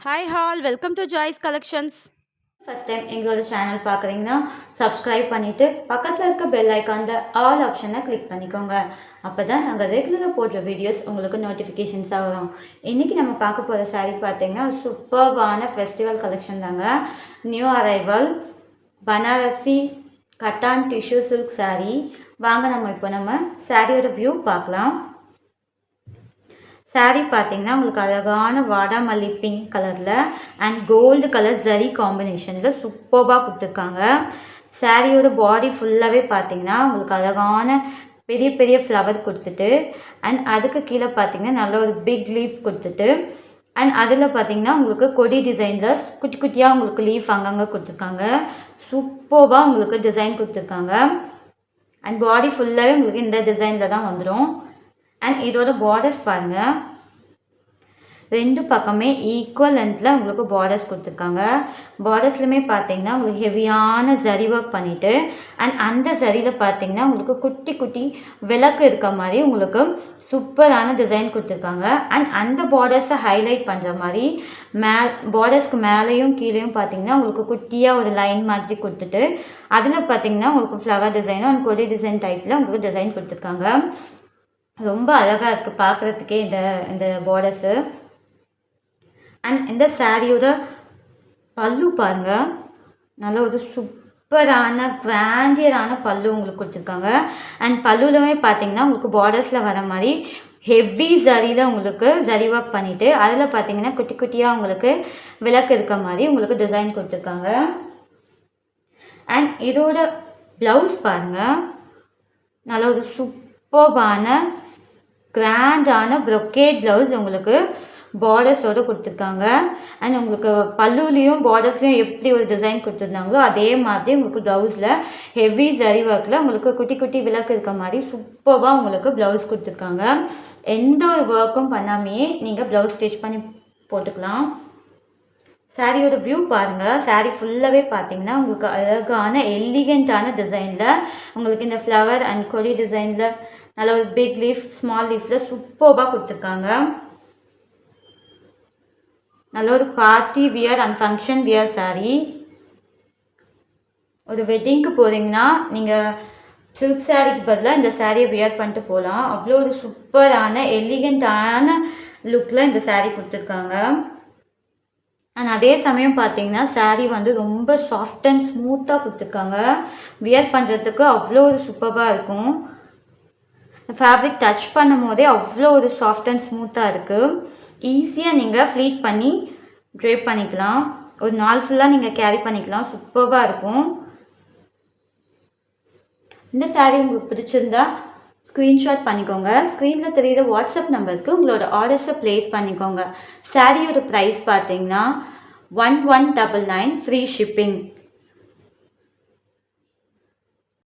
Hi all welcome to Joy's collections. First time எங்களோட channel பார்க்குறீங்கன்னா subscribe பண்ணிவிட்டு பக்கத்தில் இருக்க பெல் ஐக்கான ஆல் ஆப்ஷனை கிளிக் பண்ணிக்கோங்க. அப்போ தான் நாங்கள் ரெகுலராக போடுற வீடியோஸ் உங்களுக்கு நோட்டிஃபிகேஷன்ஸாக வரும். இன்றைக்கி நம்ம பார்க்க போகிற சாரீ பார்த்தீங்கன்னா சூப்பர்வான ஃபெஸ்டிவல் கலெக்ஷன் தாங்க. New arrival Banarasi cotton tissue silk sari. வாங்க நம்ம சாரியோட வியூ பார்க்கலாம். சாரீ பார்த்தீங்கன்னா உங்களுக்கு அழகான வாடாமல்லி பிங்க் கலரில் அண்ட் கோல்டு கலர் ஜரி காம்பினேஷனில் சூப்பராக கொடுத்துருக்காங்க. சாரியோட பாடி ஃபுல்லாகவே பார்த்தீங்கன்னா உங்களுக்கு அழகான பெரிய பெரிய ஃப்ளவர் கொடுத்துட்டு அண்ட் அதுக்கு கீழே பார்த்தீங்கன்னா நல்ல ஒரு பிக் லீஃப் கொடுத்துட்டு அண்ட் அதில் பார்த்தீங்கன்னா உங்களுக்கு கொடி டிசைனில் குட்டி குட்டியாக உங்களுக்கு லீஃப் அங்கங்கே கொடுத்துருக்காங்க. சூப்பராக உங்களுக்கு டிசைன் கொடுத்துருக்காங்க. அண்ட் பாடி ஃபுல்லாகவே உங்களுக்கு இந்த டிசைனில் தான் வந்துடும். அண்ட் இதோட பார்டர்ஸ் பாருங்கள், ரெண்டு பக்கமே ஈக்குவல் லென்த்தில் உங்களுக்கு பார்டர்ஸ் கொடுத்துருக்காங்க. பார்டர்ஸ்லையுமே பார்த்தீங்கன்னா உங்களுக்கு ஹெவியான ஜரி ஒர்க் பண்ணிவிட்டு அண்ட் அந்த ஜரியில் பார்த்தீங்கன்னா உங்களுக்கு குட்டி குட்டி விளக்கு இருக்க மாதிரி உங்களுக்கு சூப்பரான டிசைன் கொடுத்துருக்காங்க. அண்ட் அந்த பார்டர்ஸை ஹைலைட் பண்ணுற மாதிரி பார்டர்ஸ்க்கு மேலேயும் கீழேயும் பார்த்தீங்கன்னா உங்களுக்கு குட்டியாக ஒரு லைன் மாதிரி கொடுத்துட்டு அதில் பார்த்தீங்கன்னா உங்களுக்கு ஃப்ளவர் டிசைனும் அண்ட் கொடி டிசைன் டைப்பில் உங்களுக்கு டிசைன் கொடுத்துருக்காங்க. ரொம்ப அழகாக இருக்குது பார்க்குறதுக்கே இந்த பார்டர்ஸு. அண்ட் இந்த சாரியோட பல்லு பாருங்கள், நல்ல ஒரு சூப்பரான கிராண்டியரான பல்லு உங்களுக்கு கொடுத்துருக்காங்க. அண்ட் பல்லுலமே பார்த்தீங்கன்னா உங்களுக்கு பார்டர்ஸில் வர மாதிரி ஹெவி ஜரியில் உங்களுக்கு ஜரி ஒர்க் பண்ணிவிட்டு அதில் பார்த்தீங்கன்னா குட்டி குட்டியாக உங்களுக்கு விளக்கு இருக்க மாதிரி உங்களுக்கு டிசைன் கொடுத்துருக்காங்க. அண்ட் இதோட ப்ளவுஸ் பாருங்கள், நல்ல ஒரு சூப்பரான கிராண்டான ப்ரொக்கேட் ப்ளவுஸ் உங்களுக்கு பார்டர்ஸோடு கொடுத்துருக்காங்க. அண்ட் உங்களுக்கு பல்லுலேயும் பார்டர்ஸ்லையும் எப்படி ஒரு டிசைன் கொடுத்துருந்தாங்களோ அதே மாதிரி உங்களுக்கு ப்ளவுஸில் ஹெவி ஜரி ஒர்க்கில் உங்களுக்கு குட்டி குட்டி விளக்கு இருக்க மாதிரி சூப்பராக உங்களுக்கு ப்ளவுஸ் கொடுத்துருக்காங்க. எந்த ஒரு ஒர்க்கும் பண்ணாமையே நீங்கள் ப்ளவுஸ் ஸ்டிச் பண்ணி போட்டுக்கலாம். சாரியோட வியூ பாருங்கள், சாரீ ஃபுல்லாகவே பார்த்தீங்கன்னா உங்களுக்கு அழகான எலிகண்ட்டான டிசைனில் உங்களுக்கு இந்த ஃப்ளவர் அண்ட் கொடி டிசைனில் நல்ல ஒரு பிக் லீஃப் ஸ்மால் லீஃபில் சூப்பராக கொடுத்துருக்காங்க. நல்ல ஒரு party wear and function wear sari. ஒரு வெட்டிங்க்கு போகிறீங்கன்னா நீங்கள் சில்க் சாரீக்கு பதிலாக இந்த சாரியை வியர் பண்ணிட்டு போகலாம். அவ்வளோ ஒரு சூப்பரான எலிகண்ட்டான லுக்கில் இந்த சாரீ கொடுத்துருக்காங்க. அண்ட் அதே சமயம் பார்த்தீங்கன்னா சாரீ வந்து ரொம்ப சாஃப்ட் அண்ட் ஸ்மூத்தாக கொடுத்துருக்காங்க. வியர் பண்ணுறதுக்கு அவ்வளோ ஒரு சூப்பராக இருக்கும். ஃபேப்ரிக் டச் பண்ணும் போதே அவ்வளோ ஒரு சாஃப்ட் அண்ட் ஸ்மூத்தாக இருக்குது. ஈஸியாக நீங்கள் ஃப்ளீட் பண்ணி ட்ரேப் பண்ணிக்கலாம். ஒரு நாள் ஃபுல்லாக நீங்கள் கேரி பண்ணிக்கலாம். சூப்பராக இருக்கும். இந்த சாரீ உங்களுக்கு பிடிச்சிருந்தா ஸ்க்ரீன்ஷாட் பண்ணிக்கோங்க. ஸ்க்ரீனில் தெரியுற வாட்ஸ்அப் நம்பருக்கு உங்களோட ஆர்டர்ஸை ப்ளேஸ் பண்ணிக்கோங்க. சாரியோட ப்ரைஸ் பார்த்தீங்கன்னா 1199 ஃப்ரீ ஷிப்பிங்.